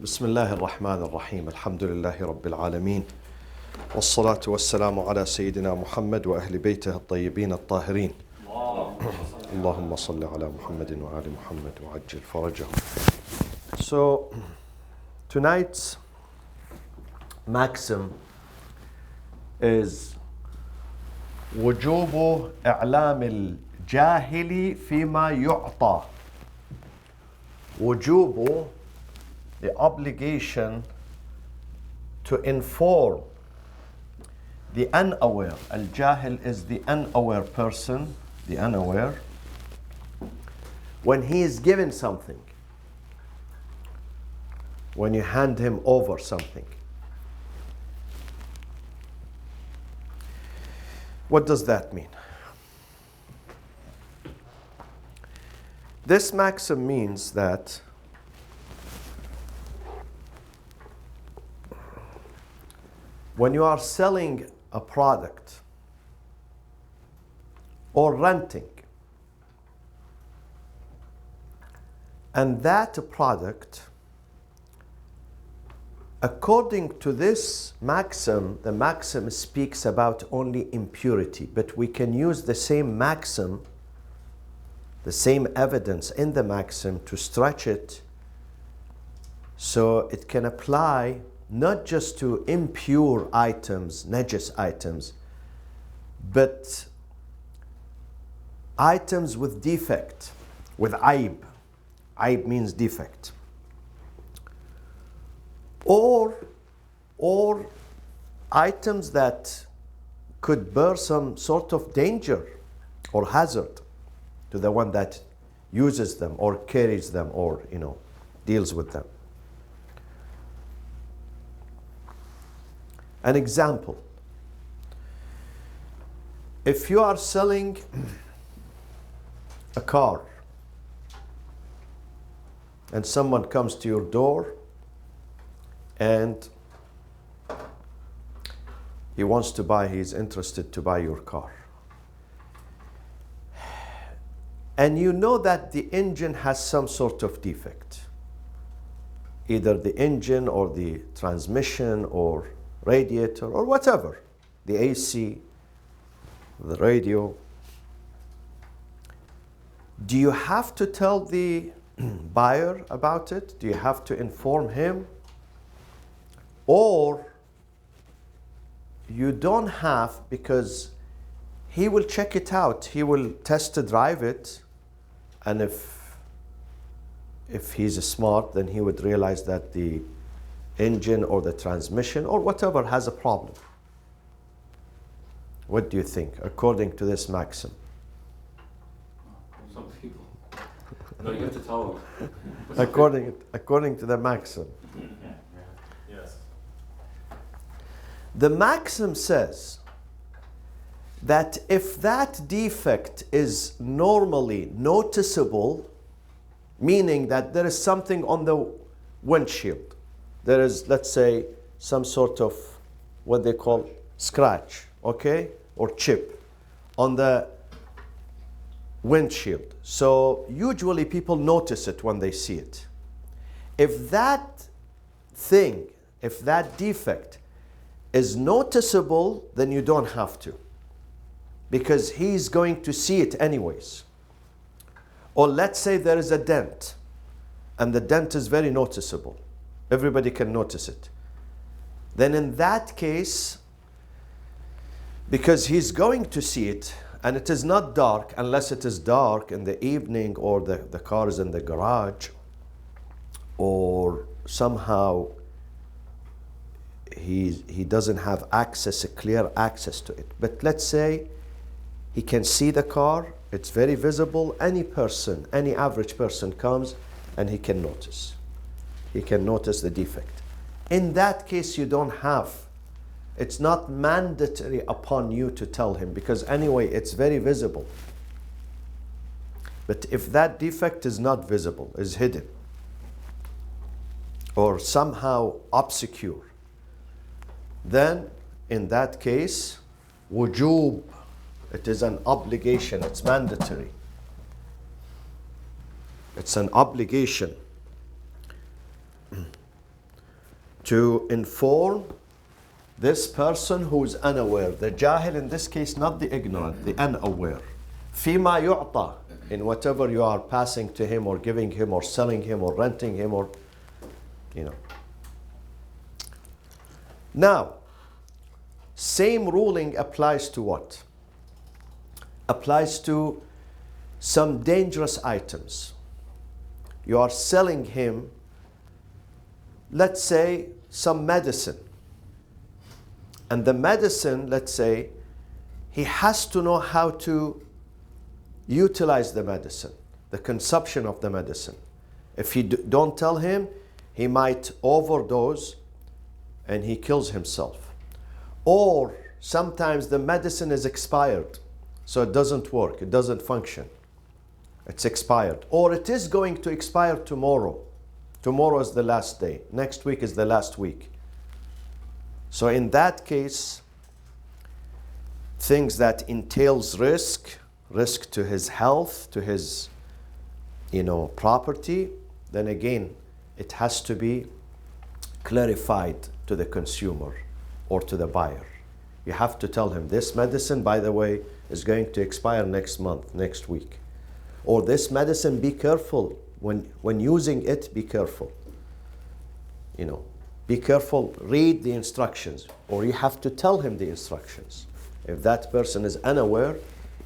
بسم الله الرحمن الرحيم الحمد لله رب العالمين والصلاة والسلام على سيدنا محمد وأهل بيته الطيبين الطاهرين اللهم صل على محمد وآل محمد وعجل فرجهم. So tonight's maxim is وجوب إعلام الجاهل فيما يعطى. وجوب, the obligation to inform the unaware. Al-Jahil is the unaware person, the unaware, when he is given something, when you hand him over something. What does that mean? This maxim means that when you are selling a product or renting, and that product, according to this maxim, the maxim speaks about only impurity, but we can use the same maxim, the same evidence in the maxim to stretch it so it can apply not just to impure items, najis items, but items with defect, with aib. Aib means defect. Or items that could bear some sort of danger or hazard to the one that uses them or carries them or, deals with them. An example, if you are selling a car and someone comes to your door and he's interested to buy your car. And you know that the engine has some sort of defect. Either the engine or the transmission or radiator or whatever, the AC, the radio. Do you have to tell the buyer about it? Do you have to inform him? Or you don't have, because he will check it out, he will test drive it, and if he's smart, then he would realize that the engine or the transmission or whatever has a problem. What do you think, according to this maxim? Some people. No, you have to tell them. According to the maxim. Yes. The maxim says that if that defect is normally noticeable, meaning that there is something on the windshield, there is, let's say, some sort of what they call scratch, okay, or chip on the windshield. So usually people notice it when they see it. If that defect is noticeable, then you don't have to, because he's going to see it anyways. Or let's say there is a dent, and the dent is very noticeable. Everybody can notice it. Then in that case, because he's going to see it, and it is not dark, unless it is dark in the evening or the car is in the garage, or somehow he doesn't have access, a clear access to it. But let's say he can see the car, it's very visible, any person, any average person comes and he can notice. He can notice the defect. In that case, you don't have, it's not mandatory upon you to tell him, because anyway, it's very visible. But if that defect is not visible, is hidden, or somehow obscure, then in that case, wujub, it is an obligation, it's mandatory. It's an obligation to inform this person who's unaware. The jahil in this case, not the ignorant, the unaware. فيما يعطى, in whatever you are passing to him or giving him or selling him or renting him or, you know. Now, same ruling applies to what? Applies to some dangerous items. You are selling him, let's say, some medicine. And the medicine, let's say, he has to know how to utilize the medicine, the consumption of the medicine. If you don't tell him, he might overdose and he kills himself. Or sometimes the medicine is expired, so it doesn't work, it doesn't function. It's expired. Or it is going to expire tomorrow. Tomorrow is the last day. Next week is the last week. So in that case, things that entails risk to his health, to his, property, then again, it has to be clarified to the consumer or to the buyer. You have to tell him, this medicine, by the way, is going to expire next month, next week. Or this medicine, be careful. When using it, be careful. Be careful, read the instructions. Or you have to tell him the instructions. If that person is unaware,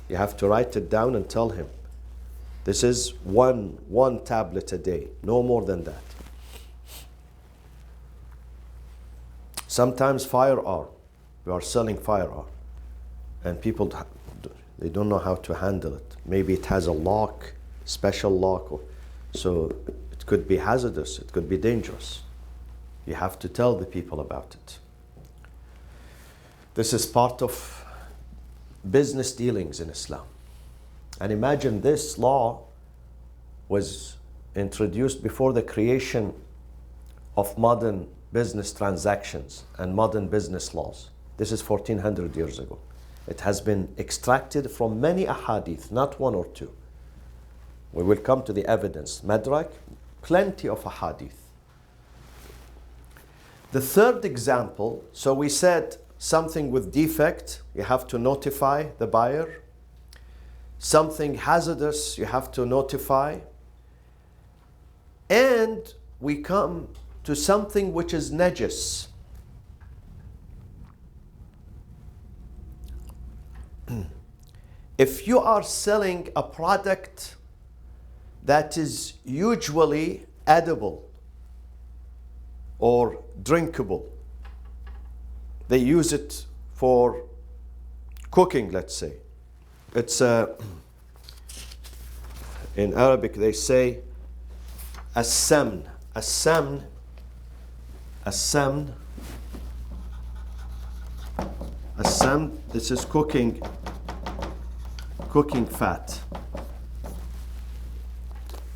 you have to write it down and tell him. This is one tablet a day, no more than that. Sometimes firearm. We are selling firearm. And people, they don't know how to handle it. Maybe it has a lock, special lock. So it could be hazardous, it could be dangerous. You have to tell the people about it. This is part of business dealings in Islam. And imagine this law was introduced before the creation of modern business transactions and modern business laws. This is 1400 years ago. It has been extracted from many ahadith, not one or two. We will come to the evidence. Madrak, plenty of ahadith. The third example, so we said something with defect, you have to notify the buyer. Something hazardous, you have to notify. And we come to something which is najis. If you are selling a product that is usually edible or drinkable, they use it for cooking, let's say. It's in Arabic they say as-samn. As-samn, this is cooking fat.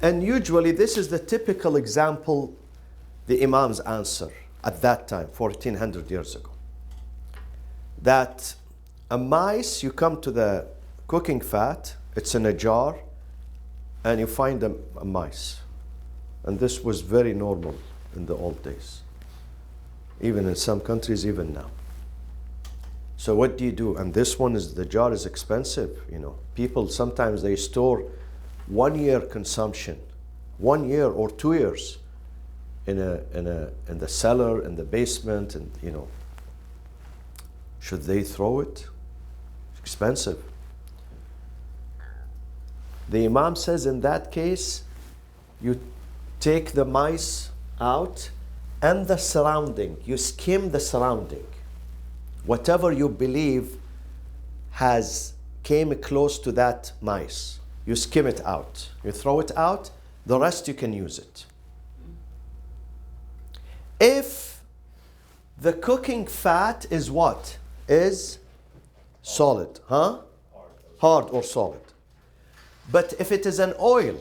And usually this is the typical example the Imams answer at that time, 1400 years ago. That a mice, you come to the cooking fat, it's in a jar, and you find a mice. And this was very normal in the old days. Even in some countries, even now. So what do you do? And this one is, the jar is expensive, People sometimes they store 1 year consumption, 1 year or 2 years in the cellar, in the basement, and should they throw it? It's expensive. The Imam says in that case, you take the mice out and the surrounding, you skim the surrounding. Whatever you believe came close to that mice, you skim it out. You throw it out, the rest you can use it. If the cooking fat is what? Is solid, huh? Hard or solid. But if it is an oil,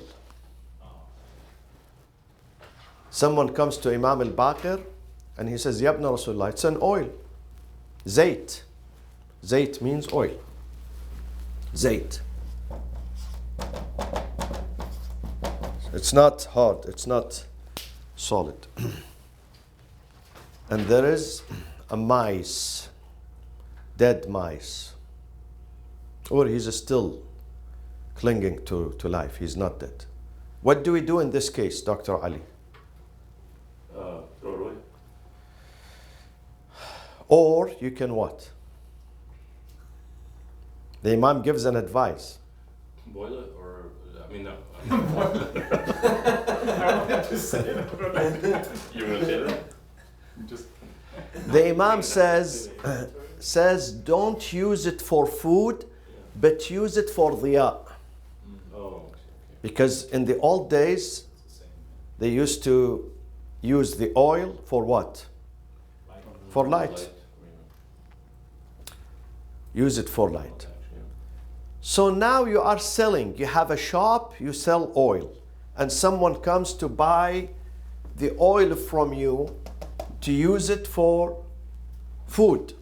someone comes to Imam al-Baqir and he says, Yabna Rasulullah, it's an oil. Zayt. Zayt means oil. Zayt. It's not hard, it's not solid. and there is a mice, dead mice, or he's still clinging to life, he's not dead. What do we do in this case, Dr. Ali? Throw it away. Or you can what? The Imam gives an advice. Boil it, or I mean, no. I wanted to say it. You want to say that? Just The Imam says don't use it for food, but use it for diya. Oh, okay. Because in the old days, the same. they used to use the oil for what? For light. Use it for light. So now you are selling, you have a shop, you sell oil, and someone comes to buy the oil from you to use it for food,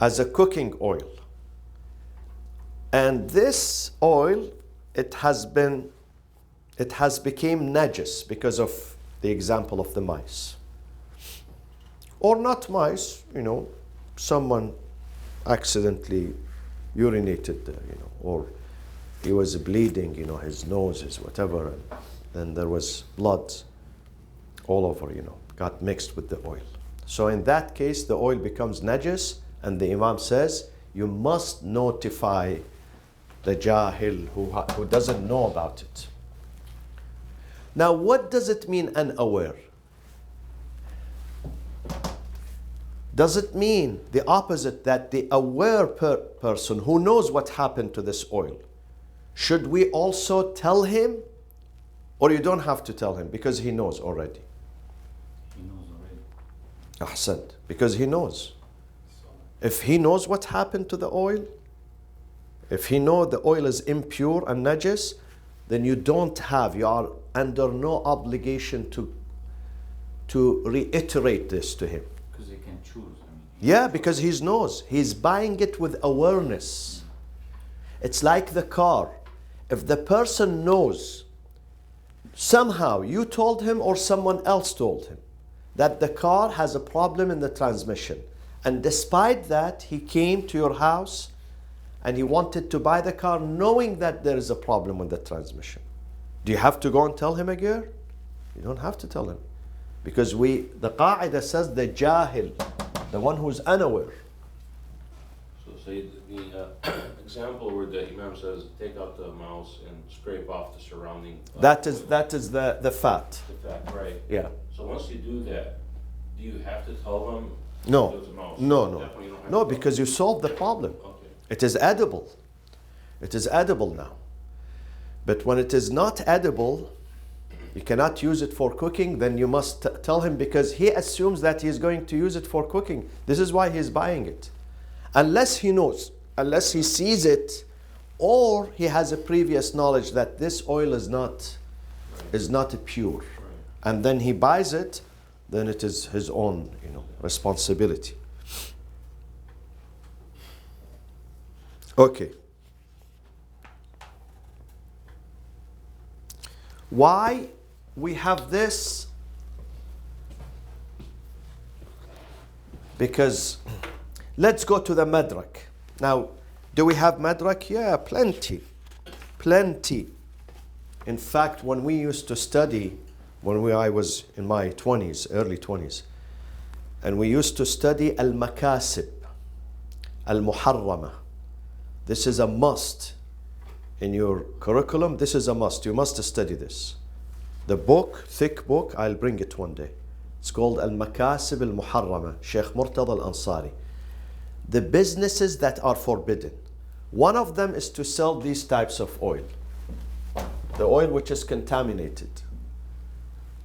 as a cooking oil. And this oil, it has became najis because of the example of the mice. Or not mice, someone accidentally urinated, or he was bleeding, his nose, his whatever, and then there was blood all over, got mixed with the oil. So in that case, the oil becomes najis, and the Imam says, you must notify the jahil who doesn't know about it. Now, what does it mean unaware? Does it mean the opposite, that the aware person who knows what happened to this oil, should we also tell him? Or you don't have to tell him because he knows already? He knows already. Ahsant, because he knows. So, If he knows what happened to the oil, if he knows the oil is impure and najis, then you are under no obligation to reiterate this to him. because he can choose. Yeah, because he knows. He's buying it with awareness. It's like the car. If the person knows, somehow you told him or someone else told him that the car has a problem in the transmission, and despite that he came to your house and he wanted to buy the car knowing that there is a problem with the transmission, do you have to go and tell him again? You don't have to tell him, because the qa'idah says the jahil, the one who's unaware. So say the example where the Imam says, take out the mouse and scrape off the surrounding. That is the fat. the fat, right? Yeah. So once you do that, do you have to tell them? No. there's a mouse? No. Definitely you don't have No, to tell because you solved the problem. them. Okay. It is edible. It is edible now. But when it is not edible, you cannot use it for cooking, then you must tell him, because he assumes that he is going to use it for cooking. This is why he is buying it. Unless he knows, unless he sees it, or he has a previous knowledge that this oil is not pure. Right. And then he buys it, then it is his own, responsibility. Okay. Why we have this? Because let's go to the madrak. Now, do we have madrak? Yeah, plenty. Plenty. In fact, when we used to study, I was in my 20s, early 20s, and we used to study al-makasib, al-muharrama. This is a must in your curriculum. This is a must. You must study this. The book, thick book, I'll bring it one day. It's called Al-Makasib Al-Muharrama, Sheikh Murtada Al-Ansari. The businesses that are forbidden. One of them is to sell these types of oil. The oil which is contaminated.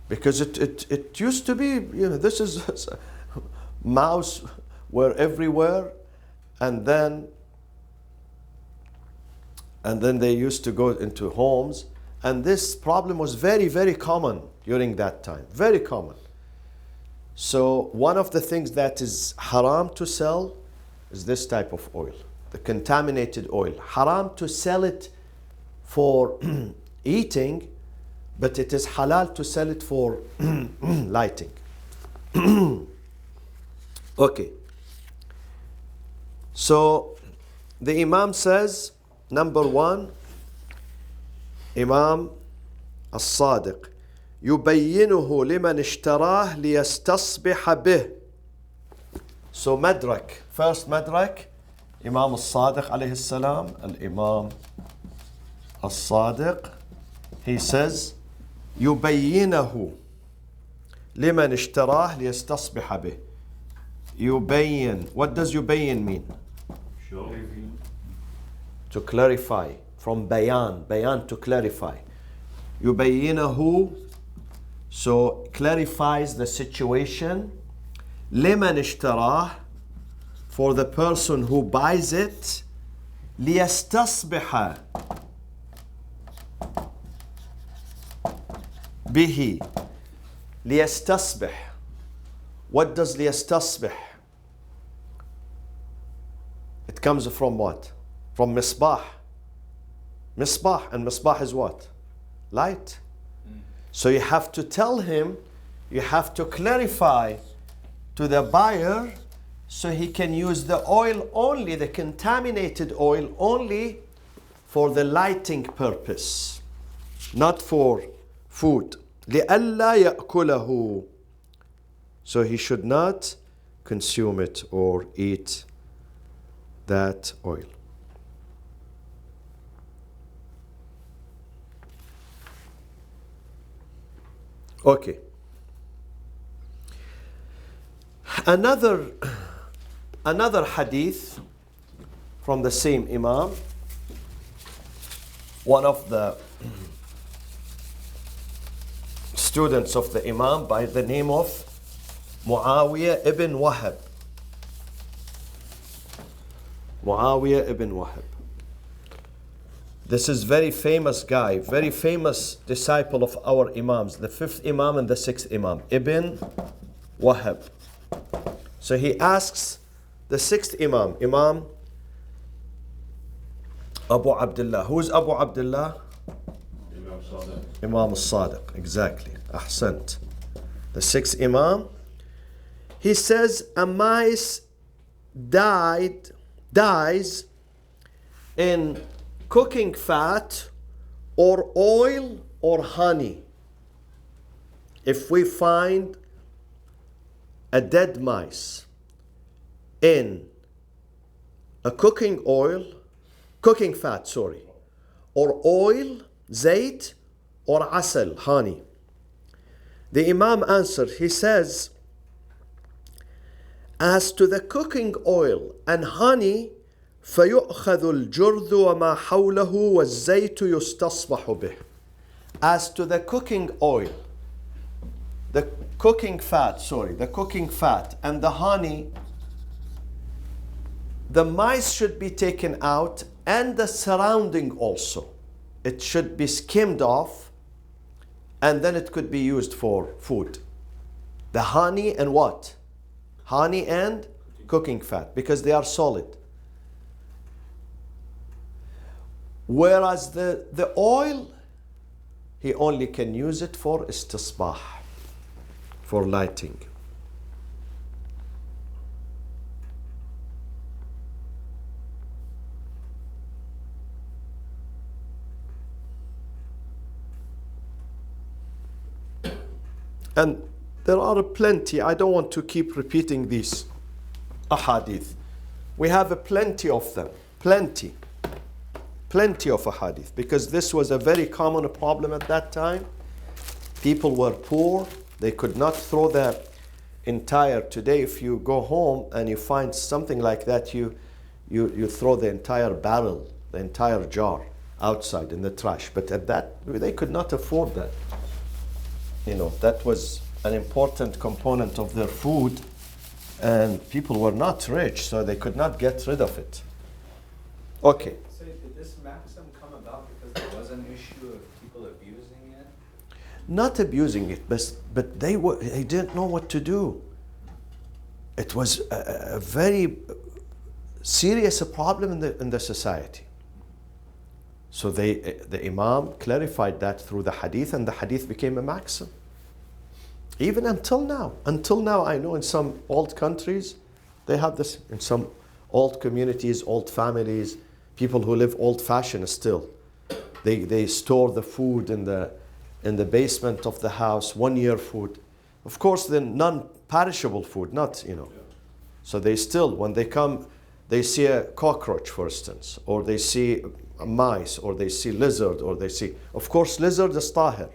Because it used to be, this is, mouse were everywhere, and then they used to go into homes, and this problem was very, very common during that time, very common. So one of the things that is haram to sell is this type of oil, the contaminated oil. Haram to sell it for eating, but it is halal to sell it for lighting. Okay. So the Imam says, number one, Imam الصادق يبينه لمن اشتراه ليستصبح به. So madrak, first madrak, Imam al-Sadiq alayhi salam, al-Imam al-Sadiq, he says, يبينه لمن اشتراه ليستصبح به. يبين, what does يبين mean? Show. To clarify, from bayan, bayan to clarify. يبينه, so clarifies the situation. لمن اشتراه, for the person who buys it. ليستصبح به. ليستصبح, what does ليستصبح? It comes from what? From misbah. Misbah, and misbah is what? Light. So you have to tell him, you have to clarify to the buyer so he can use the oil only, the contaminated oil only for the lighting purpose, not for food. لِأَلَّا يَأْكُلَهُ, so he should not consume it or eat that oil. Okay. Another hadith from the same Imam, one of the students of the Imam by the name of Muawiyah ibn Wahab. Muawiyah ibn Wahab. This is very famous guy, very famous disciple of our Imams, the fifth Imam and the sixth Imam, Ibn Wahab. So he asks the sixth Imam, Imam Abu Abdullah. Who is Abu Abdullah? Imam Sadiq. Imam al-Sadiq, exactly. Ahsant. The sixth Imam. He says, a mice dies in cooking fat or oil or honey. If we find a dead mice in a cooking fat, or oil, zayt, or asal, honey. The Imam answered, he says, as to the cooking oil and honey, فَيُؤْخَذُ الْجُرْذُ وَمَا حَوْلَهُ وَالزَّيْتُ يُسْتَصْبَحُ بِهِ. As to the cooking oil, the cooking fat and the honey, the mice should be taken out, and the surrounding also. It should be skimmed off, and then it could be used for food. The honey and what? Honey and cooking fat, because they are solid. Whereas the oil, he only can use it for istisbah, for lighting. And there are plenty, I don't want to keep repeating these ahadith. We have plenty of them, plenty of ahadith, because this was a very common problem at that time. People were poor, they could not throw the entire, today if you go home and you find something like that, you throw the entire barrel, the entire jar outside in the trash. But at that, they could not afford that. You know, that was an important component of their food, and people were not rich, so they could not get rid of it. Okay. So did this maxim come about because there was an issue of people abusing it? Not abusing it, but they didn't know what to do. It was a very serious problem in the society. So the Imam clarified that through the hadith, and the hadith became a maxim. Even until now. Until now, I know in some old countries, they have this. In some old communities, old families, people who live old-fashioned still. They store the food in the basement of the house, 1 year food. Of course, the non-perishable food, not, you know. So they still, when they come, they see a cockroach, for instance, or they see a mice, or they see lizard, or they see, of course, lizard is tahir.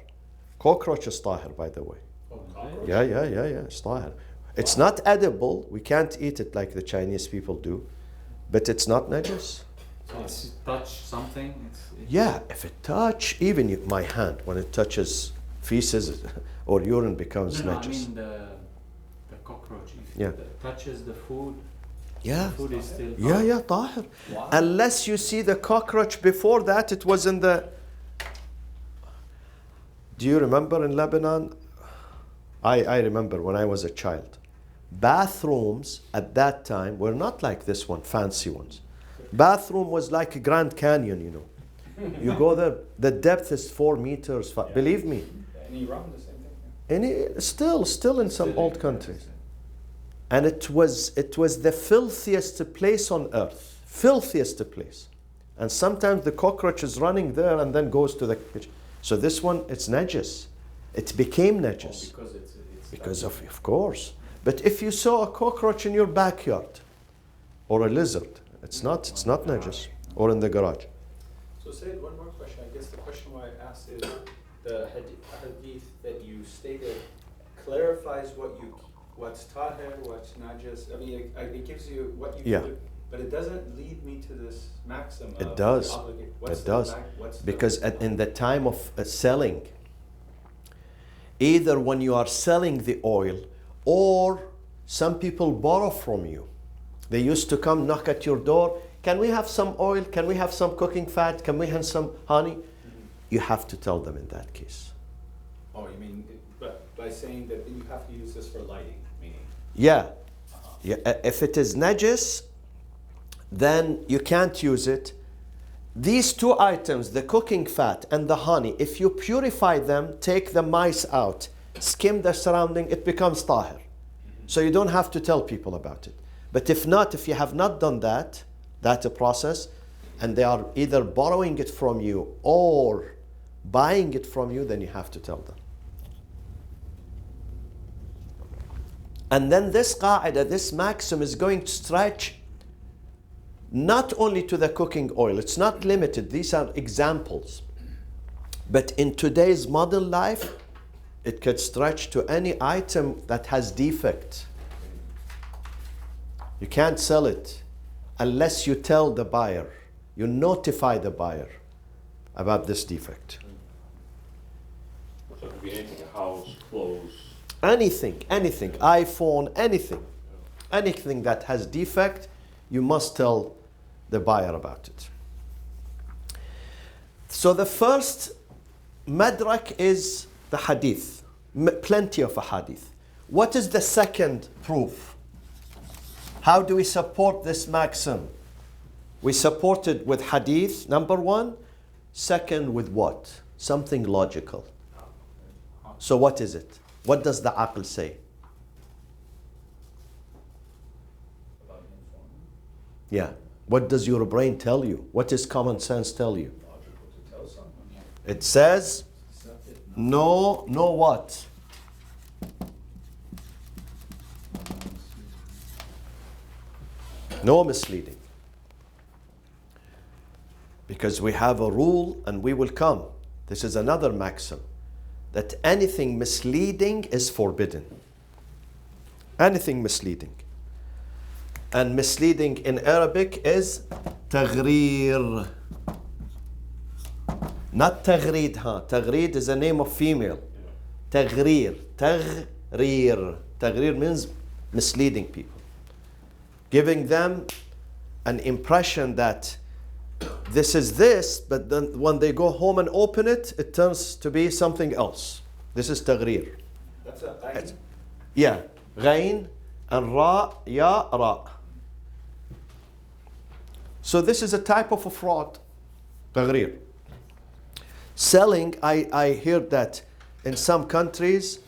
Cockroach is tahir, by the way. Oh, cockroach? Yeah, it's tahir. It's not edible. We can't eat it like the Chinese people do, but it's not najis. So it's touch something. Yeah, if it touch, even my hand, when it touches feces or urine becomes No, I najis. mean the cockroach. If Yeah. it touches the food, Yeah. the food is still. Yeah, tahir. Wow. Unless you see the cockroach before that, it was in the. Do you remember in Lebanon? I remember when I was a child. Bathrooms at that time were not like this one, fancy ones. Bathroom was like a Grand Canyon, you know. You go there, the depth is 4 meters. Believe me. In Iran, the same thing. Still in some old countries. And it was the filthiest place on earth. Filthiest place. And sometimes the cockroach is running there and then goes to the kitchen. So this one, it's najis. It became najis. Because it's Because of course. But if you saw a cockroach in your backyard, or a lizard, it's not najis. Or in the garage. So Said, one more question. I guess the question why I asked is the hadith that you stated clarifies what's tahir, what's najis. I mean, it gives you what you Yeah. do, but it doesn't lead me to this maxim. It of does. the obligate. It does. What's Because in the time of selling, either when you are selling the oil, or some people borrow from you. They used to come knock at your door. Can we have some oil? Can we have some cooking fat? Can we have some honey? You have to tell them in that case. Oh, you mean by saying that you have to use this for lighting, meaning? Yeah. If it is najis, then you can't use it. These two items, the cooking fat and the honey, if you purify them, take the mice out, skim the surrounding, it becomes tahir. So you don't have to tell people about it. But if not, if you have not done that a process, and they are either borrowing it from you or buying it from you, then you have to tell them. And then this qaida, this maxim is going to stretch not only to the cooking oil, it's not limited, these are examples. But in today's modern life, it could stretch to any item that has defect. You can't sell it unless you tell the buyer, you notify the buyer about this defect. So it could be anything, a house, clothes. Anything, iPhone, anything that has defect, you must tell the buyer about it. So the first madrak is the hadith, plenty of a hadith. What is the second proof? How do we support this maxim? We support it with hadith, number one. Second, with what? Something logical. So what is it? What does the aql say? About informing. Yeah. What does your brain tell you? What does common sense tell you? Logical to tell someone. It says, Accept it. no what? No misleading. Because we have a rule and we will come. This is another maxim. That anything misleading is forbidden. Anything misleading. And misleading in Arabic is taghreer. Not taghreed, Taghreed is a name of female. Taghreer. Taghreer. Taghreer means misleading people. Giving them an impression that this is this, but then when they go home and open it, it turns to be something else. This is taghreer. That's a ayn. Yeah. Ghain and ra, ya, ra. So this is a type of a fraud. Taghreer. Selling, I heard that in some countries,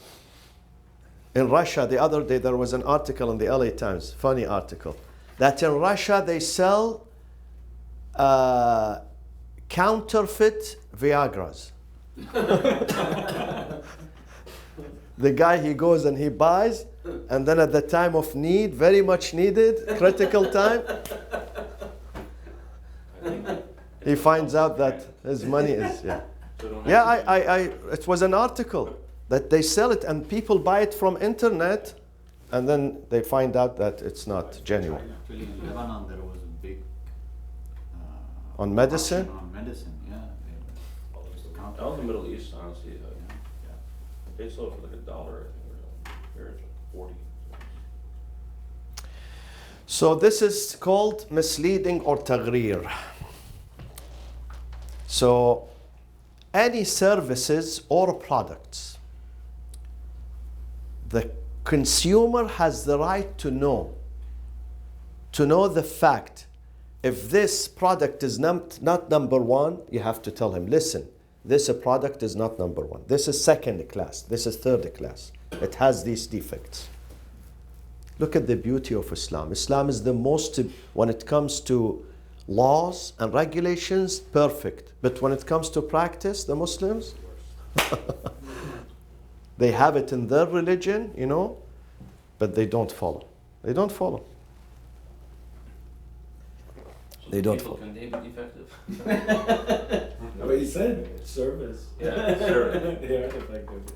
in Russia, the other day there was an article in the LA Times, funny article, that in Russia they sell counterfeit Viagras. The guy, he goes and he buys, and then at the time of need, very much needed, critical time, he finds out that his money is, yeah. Yeah, it was an article that they sell it and people buy it from internet and then they find out that it's not genuine. Actually, in Lebanon, there was a big On medicine? auction on medicine, yeah. Out in the Middle East, honestly, they sell it for like $1, I think. Here it's like 40. So this is called misleading or taghreer. So any services or products, the consumer has the right to know the fact. If this product is not number one, you have to tell him, listen, this product is not number one. This is second class. This is third class. It has these defects. Look at the beauty of Islam. Islam is the most, when it comes to laws and regulations, perfect. But when it comes to practice, the Muslims, they have it in their religion, you know, but they don't follow. They don't follow. So They don't people, follow. can they be defective? But you said service. Yeah, service. They are effective.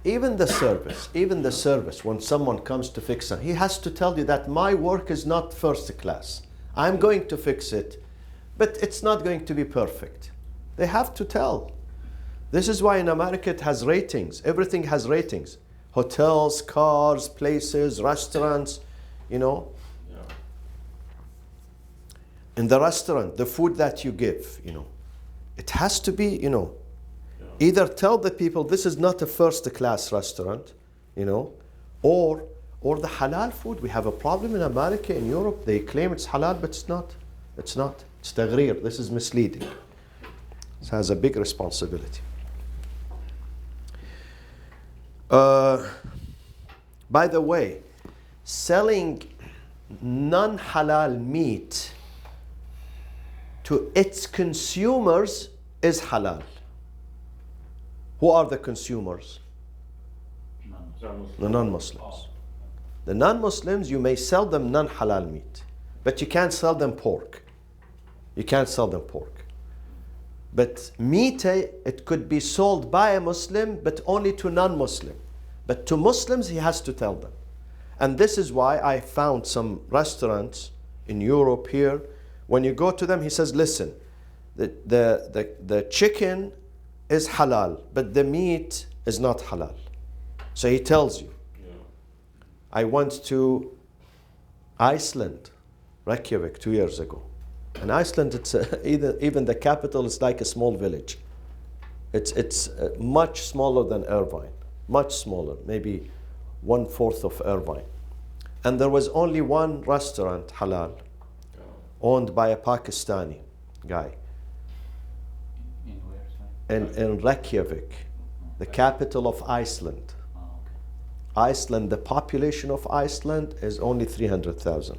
Even the service, when someone comes to fix it, he has to tell you that my work is not first class. I'm going to fix it, but it's not going to be perfect. They have to tell. This is why in America it has ratings. Everything has ratings. Hotels, cars, places, restaurants, you know. Yeah. In the restaurant, the food that you give, you know, it has to be, you know, Yeah. either tell the people this is not a first class restaurant, you know, or the halal food. We have a problem in America, in Europe. They claim it's halal, but it's not. It's not. It's taghreer. This is misleading. It has a big responsibility. By the way, selling non-halal meat to its consumers is halal. Who are the consumers? The non-Muslims. The non-Muslims, you may sell them non-halal meat, but you can't sell them pork. You can't sell them pork. But meat, it could be sold by a Muslim, but only to non-Muslim. But to Muslims, he has to tell them. And this is why I found some restaurants in Europe here. When you go to them, he says, listen, the chicken is halal, but the meat is not halal. So he tells you. Yeah. I went to Iceland, Reykjavik, 2 years ago. In Iceland, it's even the capital is like a small village. It's much smaller than Irvine, much smaller, maybe 1/4 of Irvine. And there was only one restaurant, halal, owned by a Pakistani guy In where, sorry? in Reykjavik, the capital of Iceland. Oh, okay. Iceland, the population of Iceland is only 300,000.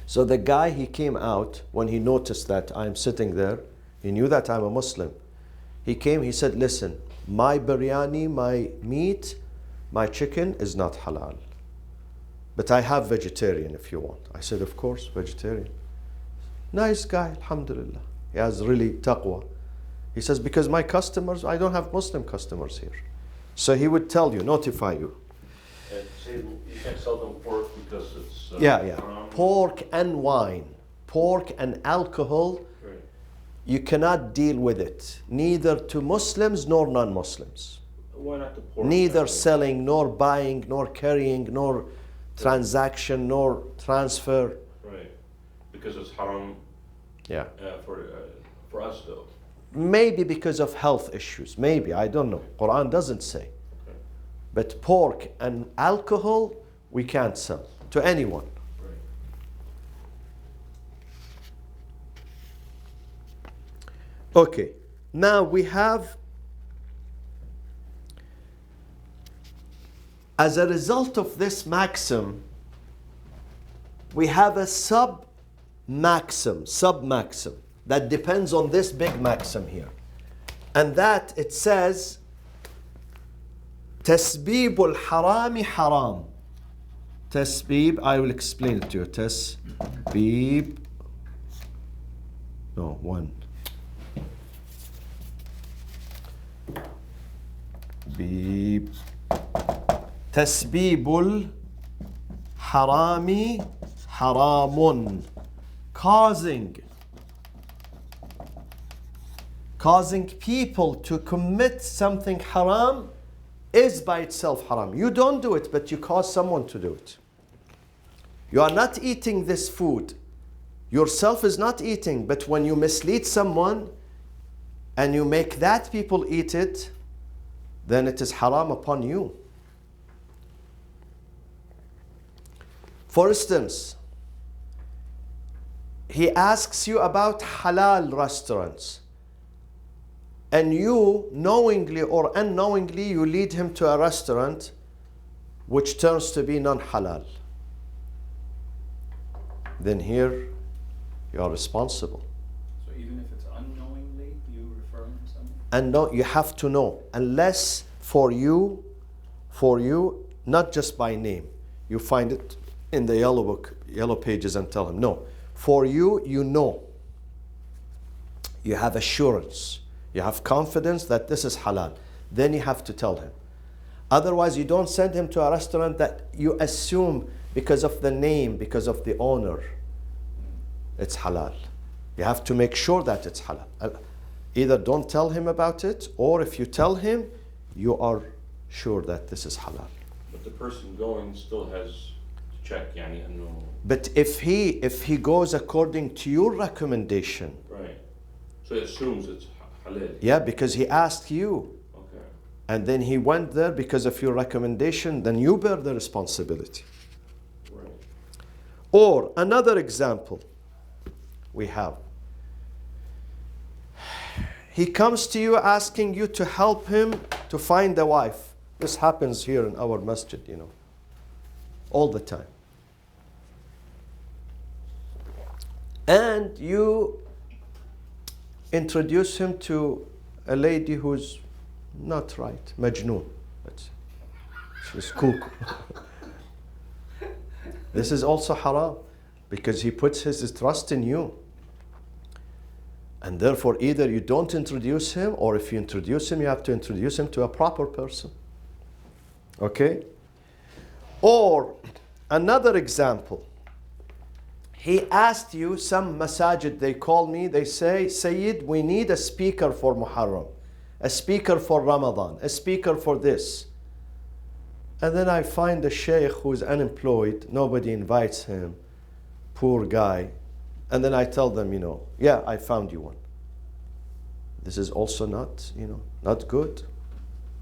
So the guy, he came out when he noticed that I'm sitting there. He knew that I'm a Muslim. He came, he said, listen, my biryani, my meat, my chicken is not halal. But I have vegetarian if you want. I said, of course, vegetarian. Nice guy, alhamdulillah. He has really taqwa. He says, because my customers, I don't have Muslim customers here. So he would tell you, notify you. And say you can't sell them pork because it's Yeah. haram. Pork and wine, pork and alcohol, Right. you cannot deal with it, neither to Muslims nor non-Muslims. Why not the pork? Neither selling, nor buying, nor carrying, nor transaction, nor transfer. Right. Because it's haram Yeah. for us though. Maybe because of health issues. Maybe, I don't know. Quran doesn't say. Okay. But pork and alcohol, we can't sell to anyone. Right. Okay. now we have, as a result of this maxim, we have a sub-maxim that depends on this big maxim here. And that it says, تسبيب الحرام حرام. تسبيب, I will explain it to you. تسبيب, no, one. بيب. تسبيب الحرام حرام. Causing people to commit something haram is by itself haram. You don't do it, but you cause someone to do it. You are not eating this food. Yourself is not eating, but when you mislead someone and you make that people eat it, then it is haram upon you. For instance, he asks you about halal restaurants, and you knowingly or unknowingly you lead him to a restaurant which turns to be non-halal. Then here you are responsible. So even if it's unknowingly, you refer him to something? And no, you have to know, unless for you, not just by name. You find it in the yellow book, yellow pages, and tell him, no. For you, you know. You have assurance. You have confidence that this is halal. Then you have to tell him. Otherwise, you don't send him to a restaurant that you assume because of the name, because of the owner, it's halal. You have to make sure that it's halal. Either don't tell him about it, or if you tell him, you are sure that this is halal. But the person going still has to check, yani, and know. But if he goes according to your recommendation, Right. So it assumes it's halal. yeah, because he asked you, Okay. and then he went there because of your recommendation, then you bear the responsibility. Right. Or another example we have. He comes to you asking you to help him to find a wife. This happens here in our masjid, all the time. And you introduce him to a lady who's not right, Majnoon. She's cuckoo. This is also haram because he puts his trust in you. And therefore, either you don't introduce him, or if you introduce him, you have to introduce him to a proper person. Okay? Or another example. He asked you, some masajid, they call me, they say, Sayyid, we need a speaker for Muharram, a speaker for Ramadan, a speaker for this. And then I find a sheikh who's unemployed, nobody invites him, poor guy. And then I tell them, yeah, I found you one. This is also not, not good.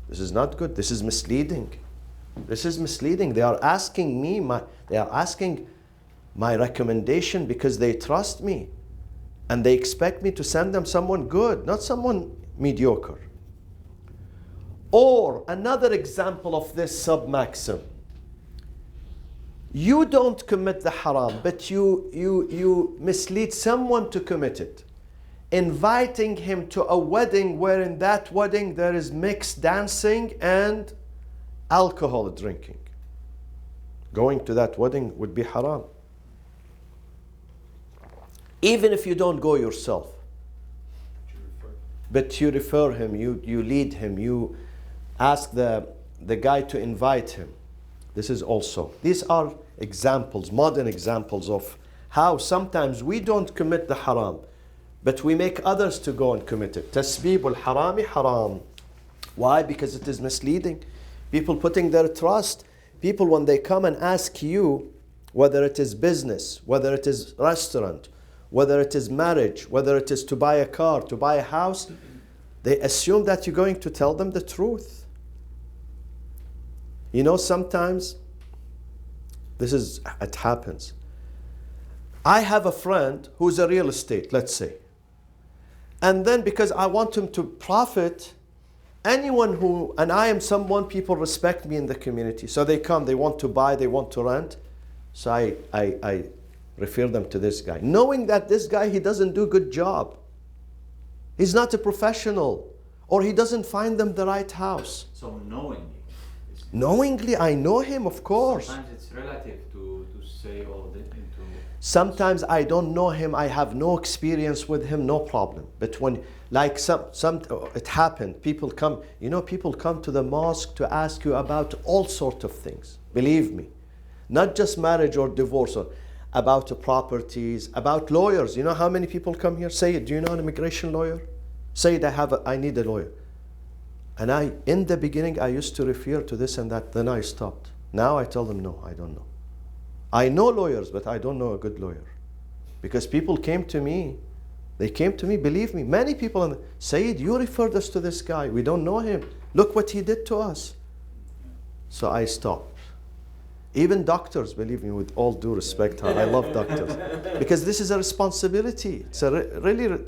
This is not good. This is misleading. This is misleading. They are asking me, my recommendation because they trust me. And they expect me to send them someone good, not someone mediocre. Or another example of this sub-maxim. You don't commit the haram, but you mislead someone to commit it. Inviting him to a wedding where in that wedding there is mixed dancing and alcohol drinking. Going to that wedding would be haram. Even if you don't go yourself. But you refer him, you lead him, you ask the guy to invite him. This is also, these are examples, modern examples of how sometimes we don't commit the haram, but we make others to go and commit it. Tasbib al-harami haram. Why? Because it is misleading. People putting their trust. People, when they come and ask you, whether it is business, whether it is restaurant, whether it is marriage, whether it is to buy a car, to buy a house, they assume that you're going to tell them the truth. Sometimes it happens. I have a friend who's a real estate, let's say. And then because I want him to profit, anyone who, and I am someone, people respect me in the community. So they come, they want to buy, they want to rent. So I refer them to this guy, knowing that this guy, he doesn't do a good job. He's not a professional, or he doesn't find them the right house. So knowingly. Knowingly, I know him, of course. Sometimes it's relative to say all this into. Sometimes I don't know him, I have no experience with him, no problem. But when, like it happened, people come, people come to the mosque to ask you about all sorts of things. Believe me, not just marriage or divorce, or about properties, about lawyers. You know how many people come here? Say, do you know an immigration lawyer? Say, I need a lawyer. And in the beginning, I used to refer to this and that, then I stopped. Now I tell them, no, I don't know. I know lawyers, but I don't know a good lawyer. Because people came to me, believe me, many people, Sayyid, you referred us to this guy, we don't know him. Look what he did to us. So I stopped. Even doctors, believe me, with all due respect, I love doctors. Because this is a responsibility. It's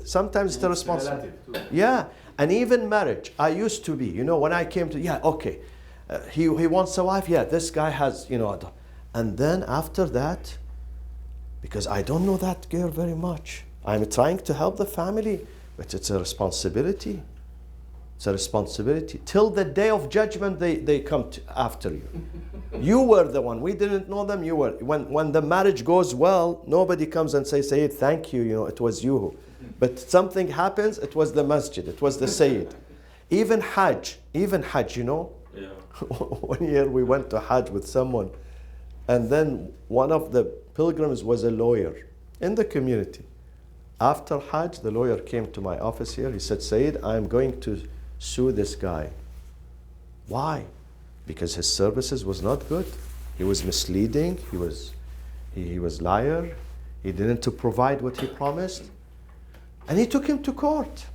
sometimes it's a responsibility. Yeah, and even marriage, I used to be, when I came to, he wants a wife, this guy has, and then after that, because I don't know that girl very much, I'm trying to help the family, but it's a responsibility. It's a responsibility. Till the day of judgment, they come after you. You were the one. We didn't know them. You were. When the marriage goes well, nobody comes and says, Sayyid, thank you. It was you. But something happens, it was the masjid. It was the Sayyid. Even Hajj. Yeah. One year we went to Hajj with someone. And then one of the pilgrims was a lawyer in the community. After Hajj, the lawyer came to my office here. He said, Sayyid, I'm going to sue this guy. Why? Because his services was not good. He was misleading. He was liar. He didn't to provide what he promised. And he took him to court.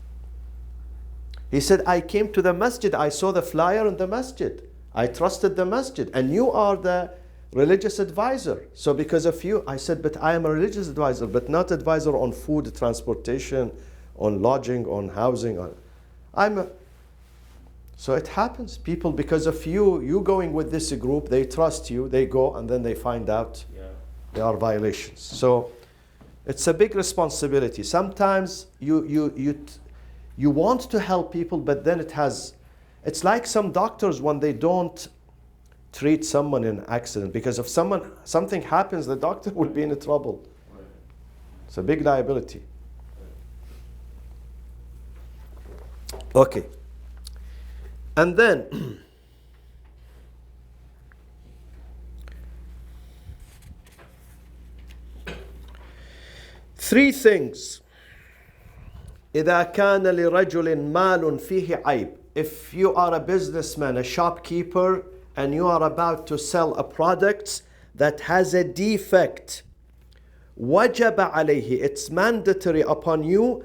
He said, I came to the masjid. I saw the flyer in the masjid. I trusted the masjid. And you are the religious advisor. So because of you, I said, but I am a religious advisor, but not advisor on food, transportation, on lodging, on housing. So it happens. People, because of you going with this group, they trust you, they go, and then they find out there are violations. So it's a big responsibility. Sometimes you want to help people, but then it's like some doctors when they don't treat someone in an accident, because if something happens, the doctor will be in trouble. Right. It's a big liability. Okay. And then three things. إذا كان لرجل مال فيه عيب. If you are a businessman, a shopkeeper, and you are about to sell a product that has a defect, وجب عليه, it's mandatory upon you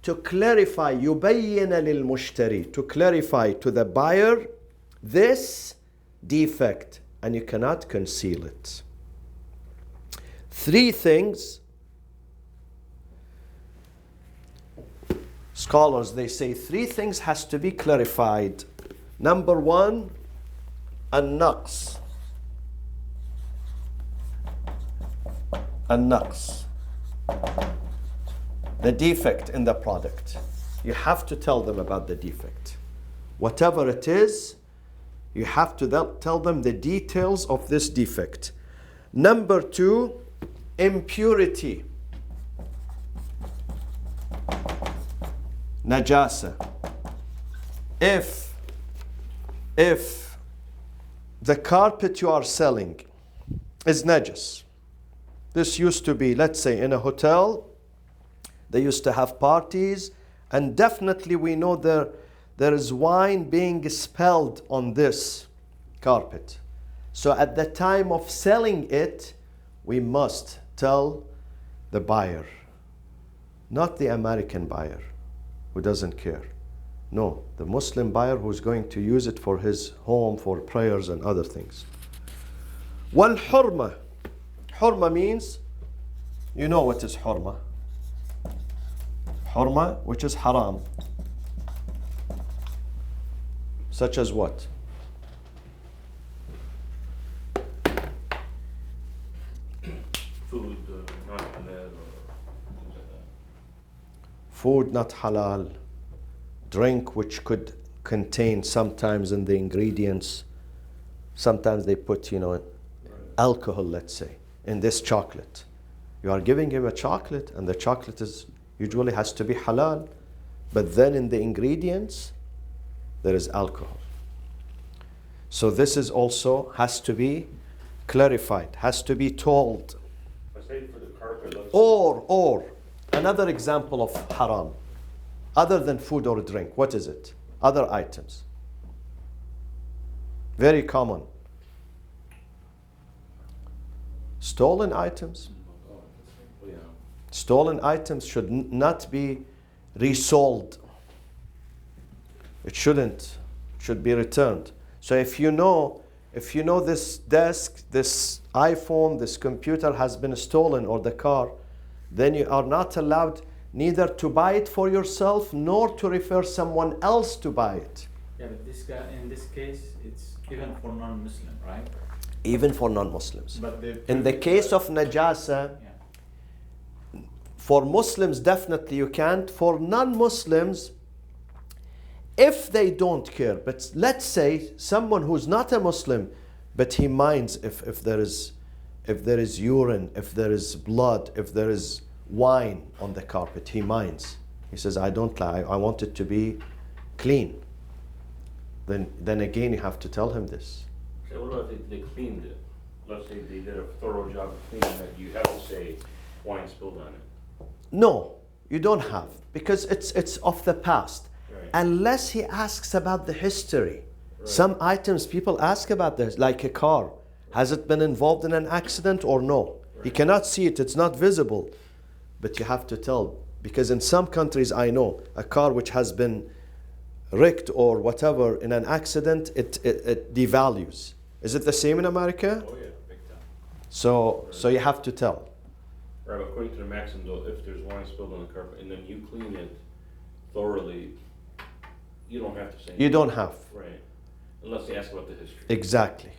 to clarify, يبين للمشتري, to clarify to the buyer this defect, and you cannot conceal it. Three things. Scholars, they say three things has to be clarified. Number one, النقص. النقص. The defect in the product. You have to tell them about the defect. Whatever it is, you have to tell them the details of this defect. Number two, impurity. Najasa. If the carpet you are selling is najas. This used to be, let's say, in a hotel. They used to have parties, and definitely we know there is wine being spilled on this carpet. So at the time of selling it, we must tell the buyer, not the American buyer who doesn't care. No, the Muslim buyer who's going to use it for his home, for prayers and other things. Wal hurma. Hurma means, you know what is hurma. Hurma, which is haram. Such as what? Food, not halal, or things like that. Food not halal. Drink which could contain sometimes in the ingredients. Sometimes they put, alcohol, let's say, in this chocolate. You are giving him a chocolate, and the chocolate usually has to be halal. But then in the ingredients, there is alcohol. So this is also has to be clarified, has to be told. I say for the carpet, let's Or another example of haram, other than food or drink, what is it? Other items. Very common. Stolen items. yeah. Stolen items should not be resold. It shouldn't. It should be returned. So if you know this desk, this iPhone, this computer has been stolen, or the car, then you are not allowed neither to buy it for yourself nor to refer someone else to buy it. Yeah, but this guy, in this case, it's even for non-Muslim, right? Even for non-Muslims. But In the case of najasa, yeah. for Muslims definitely you can't. For non-Muslims, if they don't care, but let's say someone who's not a Muslim, but he minds if there is urine, if there is blood, if there is wine on the carpet, he minds. He says, I don't lie, I want it to be clean. Then again you have to tell him this. So what about if they cleaned it? Let's say they did a thorough job of cleaning it, you have to say wine spilled on it. No, you don't have, because it's of the past. Right. Unless he asks about the history. Right. Some items people ask about this, like a car. Has it been involved in an accident or no? He Right. cannot see it, it's not visible. But you have to tell, because in some countries I know, a car which has been wrecked or whatever in an accident, it devalues. Is it the same in America? Oh yeah, big time. So you have to tell. Right, but according to the Maxims, though, if there's wine spilled on the carpet and then you clean it thoroughly, you don't have to say anything. You don't have. Right, unless they ask about the history. Exactly.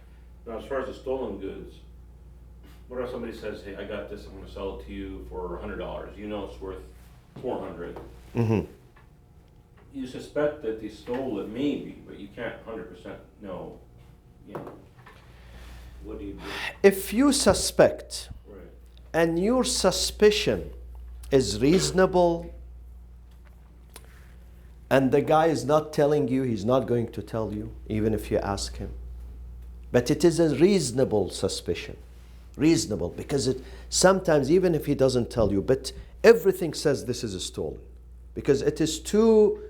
Now, as far as the stolen goods, what if somebody says, hey, I got this, I'm gonna sell it to you for $100, you know it's worth 400. Mm-hmm. You suspect that they stole it maybe, but you can't 100% know, what do you do? If you suspect, Right, and your suspicion is reasonable, and the guy is not telling you, he's not going to tell you, even if you ask him. But it is a reasonable suspicion. Reasonable, because sometimes, even if he doesn't tell you, but everything says this is stolen. Because it is too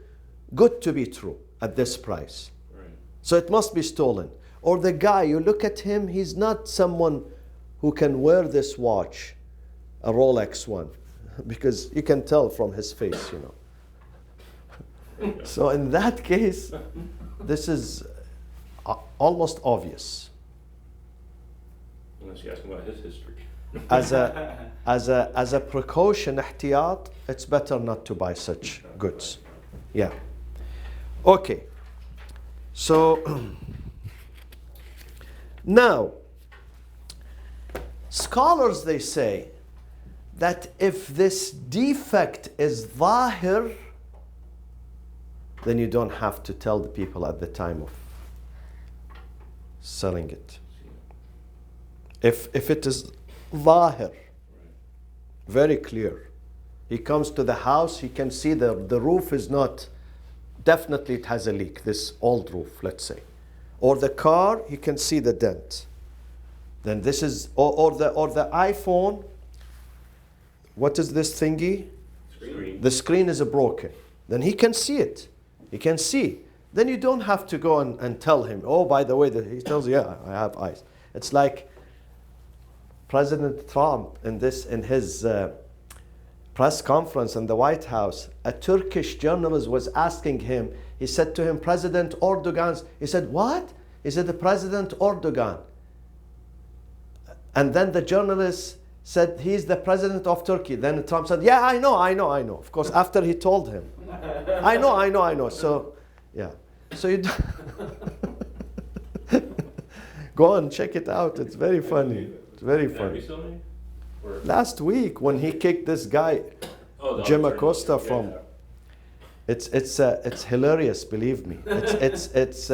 good to be true at this price. right. So it must be stolen. Or the guy, you look at him, he's not someone who can wear this watch, a Rolex one, because you can tell from his face, So in that case, this is almost obvious. Unless you ask him about his history. As a precaution, ihtiyat, it's better not to buy such goods. Yeah. Okay. So now, scholars, they say that if this defect is zahir, then you don't have to tell the people at the time of selling it. If it is zahir, very clear, he comes to the house, he can see the roof is not, definitely it has a leak, this old roof, let's say. Or the car, he can see the dent. Then this is, or the iPhone, what is this thingy? Screen. The screen is broken. Then he can see it. He can see. Then you don't have to go and tell him, oh, by the way, he tells you, yeah, I have eyes. It's like President Trump in his press conference in the White House, a Turkish journalist was asking him, he said to him, President Erdogan, he said, what? He said, the President Erdogan. And then the journalist said he's the president of Turkey. Then Trump said, yeah, I know. Of course, after he told him, I know. So, yeah. So you go and check it out. It's very funny. It's very funny. Recently? Or- Last week when he kicked this guy, Oh, the Jim other Acosta attorney. from, it's hilarious. Believe me, it's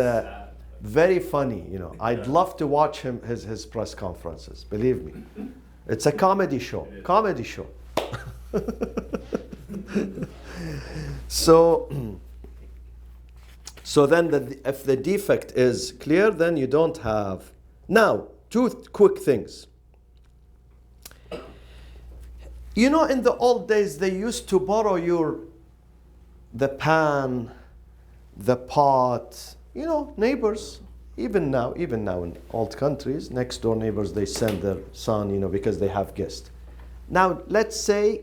very funny. You know, I'd love to watch his press conferences. Believe me, it's a comedy show. Comedy show. So then, if the defect is clear, then you don't have. Now, two quick things. You know, in the old days, they used to borrow the pan, the pot, you know, neighbors. Even now in old countries, next door neighbors, they send their son, you know, because they have guests. Now, let's say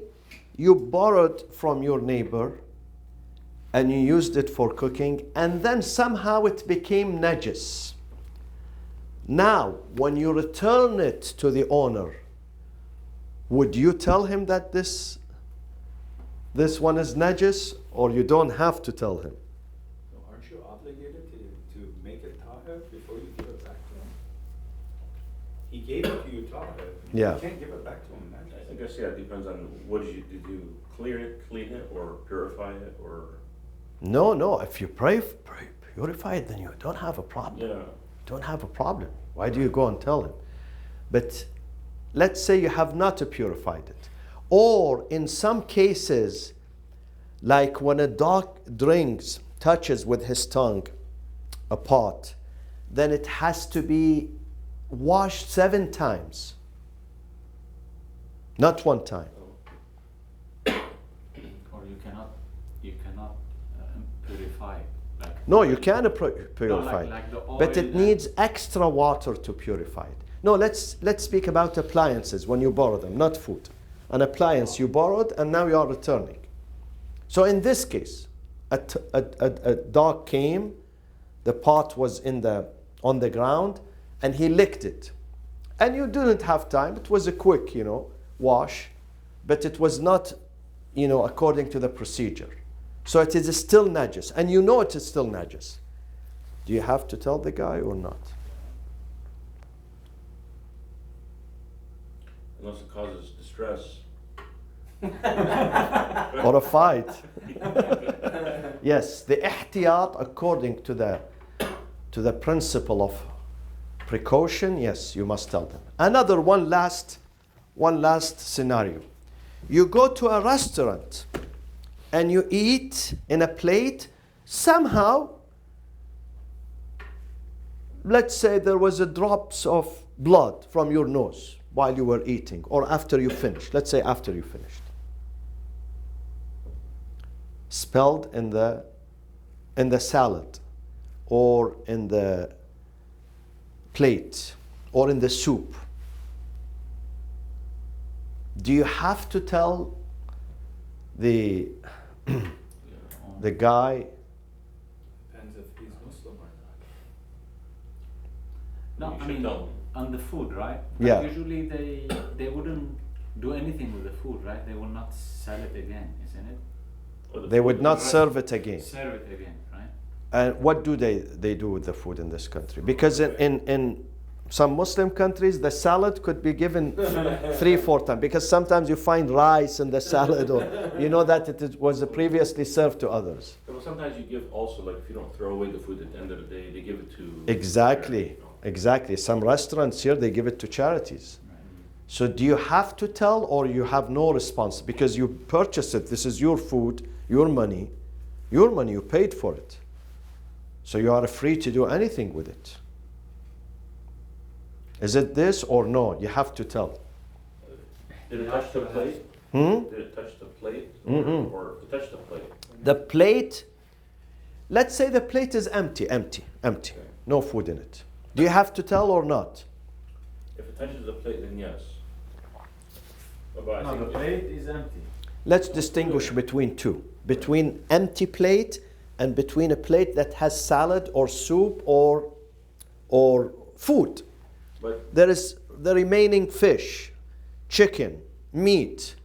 you borrowed from your neighbor and you used it for cooking, and then somehow it became najis. Now, when you return it to the owner, would you tell him that this one is najis, or you don't have to tell him? Aren't you obligated to make it tahir before you give it back to him? He gave it to you tahir. Yeah. You can't give it back to him. I guess, yeah, it depends on did you clean it, or purify it, or? No. If you purify it, then you don't have a problem. Yeah. Don't have a problem. Why do you go and tell him? But let's say you have not purified it. Or in some cases, like when a dog touches with his tongue a pot, then it has to be washed 7 times. Not 1 time. Or you cannot purify. Like No, you can purify it, like the but oil it needs extra water to purify it. No, let's speak about appliances when you borrow them, not food. An appliance you borrowed and now you are returning. So in this case, a dog came, the pot was on the ground, and he licked it. And you didn't have time. It was a quick, wash, but it was not, according to the procedure. So it is still najis, and you know it is still najis. Do you have to tell the guy or not? Unless it causes distress. Or a fight? Yes, the ihtiyat, according to the principle of precaution, yes, you must tell them. One last scenario. You go to a restaurant and you eat in a plate. Somehow, let's say there was a drops of blood from your nose while you were eating, or after you finished. Let's say after you finished. Spilled in the salad, or in the plate, or in the soup. Do you have to tell the guy? Depends if he's Muslim or No, You I should mean, tell them. on the food, right? Yeah. Usually they wouldn't do anything with the food, right? They will not sell it again, isn't it? Or the They would food- not serve it again. Serve it again, right? And what do they do with the food in this country? Because in some Muslim countries, the salad could be given 3-4 times, because sometimes you find rice in the salad, or that it was previously served to others. But sometimes you give also, like, if you don't throw away the food at the end of the day, they give it to. Exactly. Some restaurants here, they give it to charities. So do you have to tell, or you have no response? Because you purchased it, this is your food, your money, you paid for it. So you are free to do anything with it. Is it this or no? You have to tell. Did it touch the plate? Did it touch the plate? Or it touched the plate? The plate, let's say the plate is empty. No food in it. Do you have to tell or not? If it touches the plate, then yes. But I No, the think plate is empty. Let's distinguish between two. Between empty plate and between a plate that has salad or soup or food. But There is the remaining fish, chicken, meat,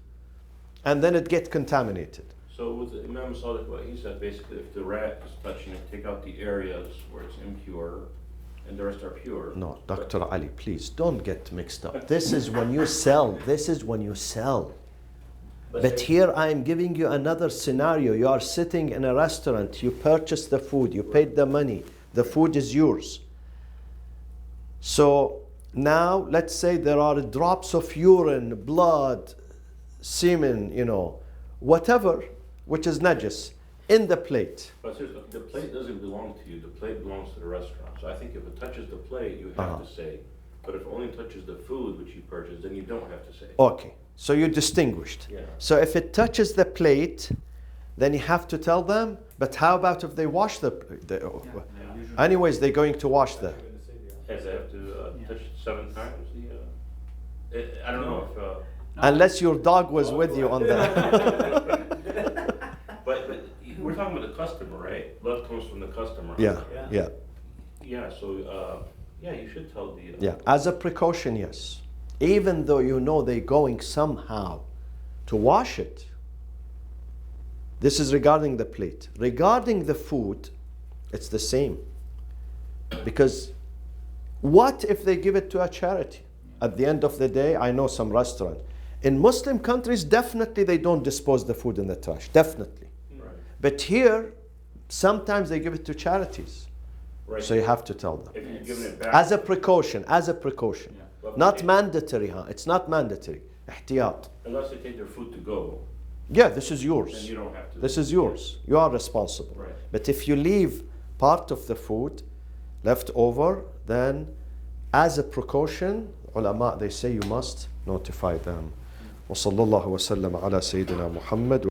and then it gets contaminated. So with Imam Sadiq, what he said, basically, if the rat is touching it, take out the areas where it's impure, and the rest are pure. No, Dr. Ali, please don't get mixed up. This is when you sell. This is when you sell. But here I am giving you another scenario. You are sitting in a restaurant, you purchased the food, you paid the money, the food is yours. So now let's say there are drops of urine, blood, semen, whatever, which is najis, in the plate. But seriously, the plate doesn't belong to you, the plate belongs to the restaurant. So I think if it touches the plate, you have to say. But if it only touches the food which you purchased, then you don't have to say. Okay, so you distinguished. Yeah. So if it touches the plate, then you have to tell them. But how about if they wash anyways, they're going to wash the. Yes, they have to touch it 7 times. I don't know if. Unless your dog was with you on that. But we're talking about the customer, right? Blood comes from the customer. Yeah. Yeah, so, you should tell the... Yeah, as a precaution, yes. Even though you know they're going somehow to wash it. This is regarding the plate. Regarding the food, it's the same. Because what if they give it to a charity? At the end of the day, I know some restaurant. In Muslim countries, definitely they don't dispose the food in the trash. Definitely. Right. But here, sometimes they give it to charities. Right. So you have to tell them. If you're giving it back... As a precaution. Yeah. Not mandatory, huh? It's not mandatory. Ihtiyat. Unless they take their food to go, Yeah, this is then yours. you don't have to. This is yours. You are responsible. Right. But if you leave part of the food left over, then as a precaution, ulama, they say you must notify them. وصلى الله وسلم على سيدنا محمد